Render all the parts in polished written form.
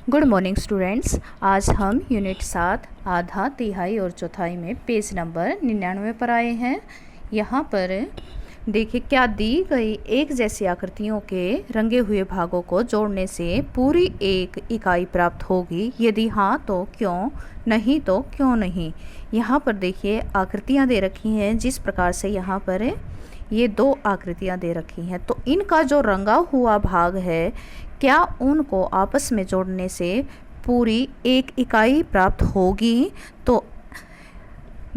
Good morning students. आज हम unit 7 आधा, तिहाई और चौथाई में पेज नंबर 99 पर आए हैं। यहाँ पर देखिए क्या दी गई एक जैसी आकृतियों के रंगे हुए भागों को जोड़ने से पूरी एक इकाई प्राप्त होगी, यदि हाँ तो क्यों, नहीं तो क्यों नहीं। यहाँ पर देखिए आकृतियाँ दे रखी हैं, जिस प्रकार से यहाँ पर ये दो आकृतियाँ दे रखी हैं, तो इनका जो रंगा हुआ भाग है क्या उनको आपस में जोड़ने से पूरी एक इकाई प्राप्त होगी। तो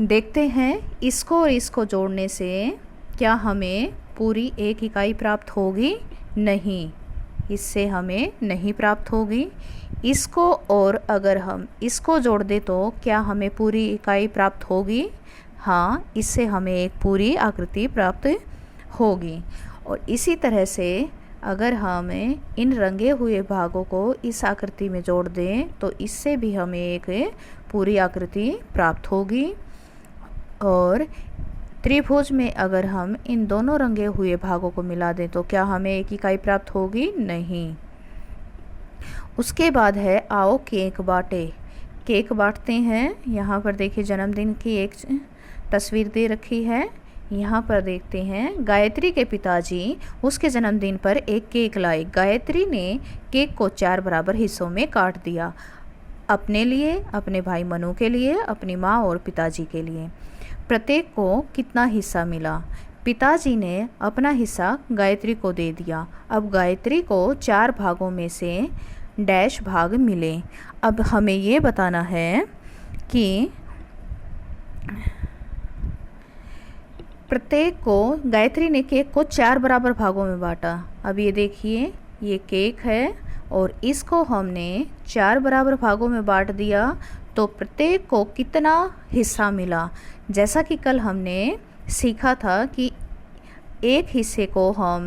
देखते हैं इसको और इसको जोड़ने से क्या हमें पूरी एक इकाई प्राप्त होगी, नहीं, इससे हमें नहीं प्राप्त होगी। इसको और अगर हम इसको जोड़ दें तो क्या हमें पूरी इकाई प्राप्त होगी, हाँ, इससे हमें एक पूरी आकृति प्राप्त होगी। और इसी तरह से अगर हम इन रंगे हुए भागों को इस आकृति में जोड़ दें तो इससे भी हमें एक पूरी आकृति प्राप्त होगी। और त्रिभुज में अगर हम इन दोनों रंगे हुए भागों को मिला दें तो क्या हमें एक इकाई प्राप्त होगी, नहीं। उसके बाद है आओ केक बांटे। केक बांटते हैं। यहाँ पर देखिए जन्मदिन की एक तस्वीर दे रखी है। यहाँ पर देखते हैं गायत्री के पिताजी उसके जन्मदिन पर एक केक लाए। गायत्री ने केक को 4 बराबर हिस्सों में काट दिया, अपने लिए, अपने भाई मनु के लिए, अपनी माँ और पिताजी के लिए। प्रत्येक को कितना हिस्सा मिला? पिताजी ने अपना हिस्सा गायत्री को दे दिया। अब गायत्री को 4 भागों में से डैश भाग मिले। अब हमें ये बताना है कि प्रत्येक को गायत्री ने केक को 4 बराबर भागों में बांटा। अब ये देखिए ये केक है और इसको हमने 4 बराबर भागों में बांट दिया, तो प्रत्येक को कितना हिस्सा मिला। जैसा कि कल हमने सीखा था कि एक हिस्से को हम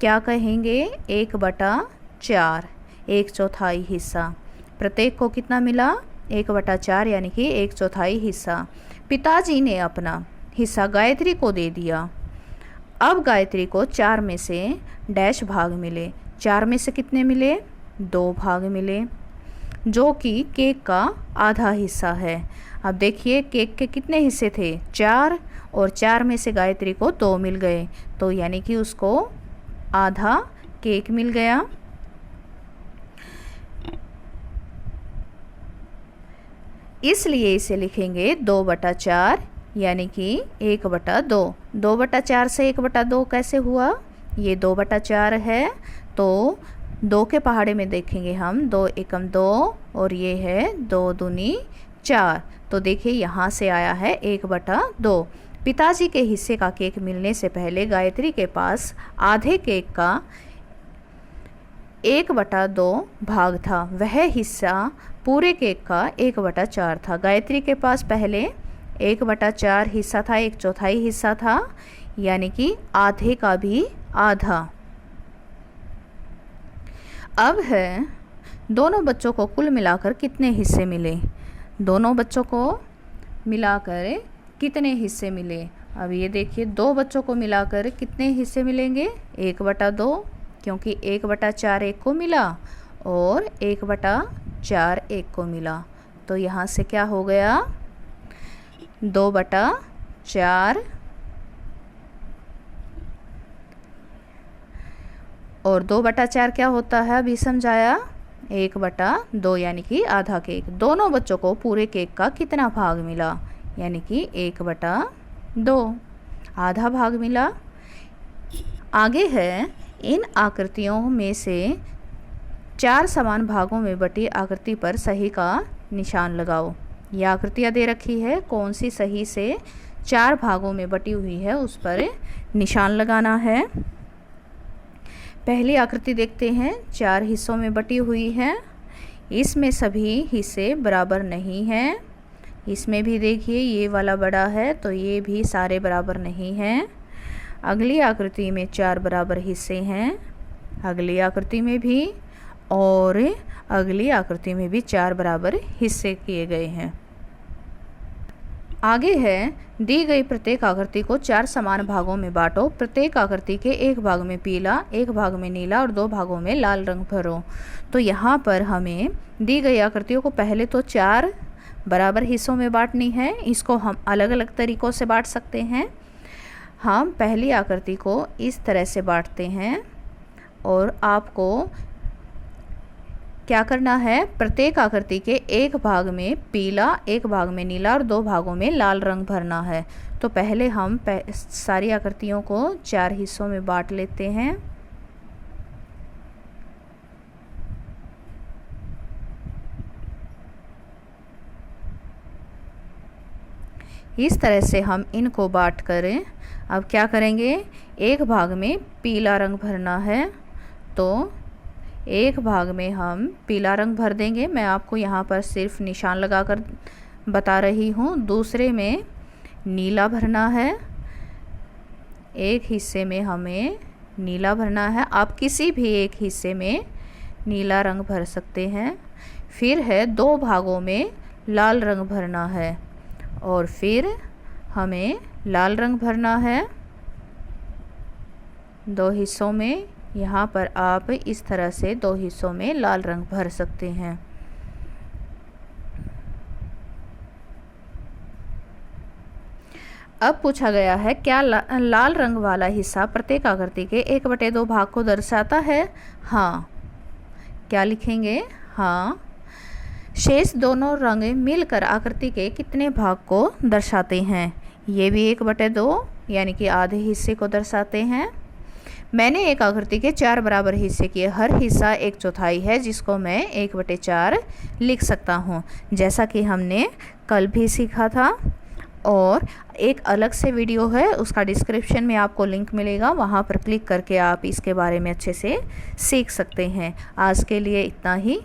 क्या कहेंगे, 1/4, 1/4 हिस्सा। प्रत्येक को कितना मिला, 1/4 यानी कि 1/4 हिस्सा। पिताजी ने अपना हिस्सा गायत्री को दे दिया। अब गायत्री को 4 में से डैश भाग मिले। 4 में से कितने मिले, 2 भाग मिले, जो कि केक का आधा हिस्सा है। अब देखिए केक के कितने हिस्से थे, 4, और 4 में से गायत्री को 2 मिल गए, तो यानी कि उसको आधा केक मिल गया। इसलिए इसे लिखेंगे 2/4 यानी कि 1/2। 2/4 से 1/2 कैसे हुआ, ये 2/4 है, तो 2 के पहाड़े में देखेंगे हम, 2 एकम 2 और ये है 2 दूनी 4, तो देखिए यहाँ से आया है 1/2। पिताजी के हिस्से का केक मिलने से पहले गायत्री के पास आधे केक का 1/2 भाग था। वह हिस्सा पूरे केक का 1/4 था। गायत्री के पास पहले 1/4 हिस्सा था, 1/4 हिस्सा था, यानी कि आधे का भी आधा। अब है दोनों बच्चों को कुल मिलाकर कितने हिस्से मिले। दोनों बच्चों को मिलाकर कितने हिस्से मिले। अब ये देखिए 2 बच्चों को मिलाकर कितने हिस्से मिलेंगे, 1/2, क्योंकि 1/4 एक को मिला और 1/4 एक को मिला, तो यहाँ से क्या हो गया, 2/4 और 2/4 क्या होता है, अभी समझाया, 1/2 यानी कि आधा केक। दोनों बच्चों को पूरे केक का कितना भाग मिला, यानी कि 1/2, आधा भाग मिला। आगे है इन आकृतियों में से 4 समान भागों में बटी आकृति पर सही का निशान लगाओ। यह आकृतियाँ दे रखी है, कौन सी सही से 4 भागों में बटी हुई है उस पर निशान लगाना है। पहली आकृति देखते हैं, 4 हिस्सों में बटी हुई है। इसमें सभी हिस्से बराबर नहीं हैं। इसमें भी देखिए ये वाला बड़ा है, तो ये भी सारे बराबर नहीं हैं। अगली आकृति में 4 बराबर हिस्से हैं, अगली आकृति में भी, और अगली आकृति में भी 4 बराबर हिस्से किए गए हैं। आगे है, दी गई प्रत्येक आकृति को 4 समान भागों में बांटो। प्रत्येक आकृति के एक भाग में पीला, एक भाग में नीला और 2 भागों में लाल रंग भरो। तो यहाँ पर हमें दी गई आकृतियों को पहले तो 4 बराबर हिस्सों में बांटनी है। इसको हम अलग अलग तरीक़ों से बांट सकते हैं। हम पहली आकृति को इस तरह से बांटते हैं और आपको क्या करना है, प्रत्येक आकृति के एक भाग में पीला, एक भाग में नीला और 2 भागों में लाल रंग भरना है। तो पहले हम सारी आकृतियों को 4 हिस्सों में बांट लेते हैं। इस तरह से हम इनको बांट कर अब क्या करेंगे, एक भाग में पीला रंग भरना है तो एक भाग में हम पीला रंग भर देंगे। मैं आपको यहाँ पर सिर्फ निशान लगाकर बता रही हूँ। दूसरे में नीला भरना है, एक हिस्से में हमें नीला भरना है। आप किसी भी एक हिस्से में नीला रंग भर सकते हैं। फिर है 2 भागों में लाल रंग भरना है और फिर हमें लाल रंग भरना है 2 हिस्सों में। यहाँ पर आप इस तरह से 2 हिस्सों में लाल रंग भर सकते हैं। अब पूछा गया है, क्या लाल रंग वाला हिस्सा प्रत्येक आकृति के 1/2 भाग को दर्शाता है? हाँ। क्या लिखेंगे? हाँ। शेष दोनों रंग मिलकर आकृति के कितने भाग को दर्शाते हैं? ये भी 1/2 यानी कि आधे हिस्से को दर्शाते हैं। मैंने एक आकृति के 4 बराबर हिस्से किए, हर हिस्सा 1/4 है, जिसको मैं 1/4 लिख सकता हूँ, जैसा कि हमने कल भी सीखा था। और एक अलग से वीडियो है, उसका डिस्क्रिप्शन में आपको लिंक मिलेगा, वहाँ पर क्लिक करके आप इसके बारे में अच्छे से सीख सकते हैं। आज के लिए इतना ही।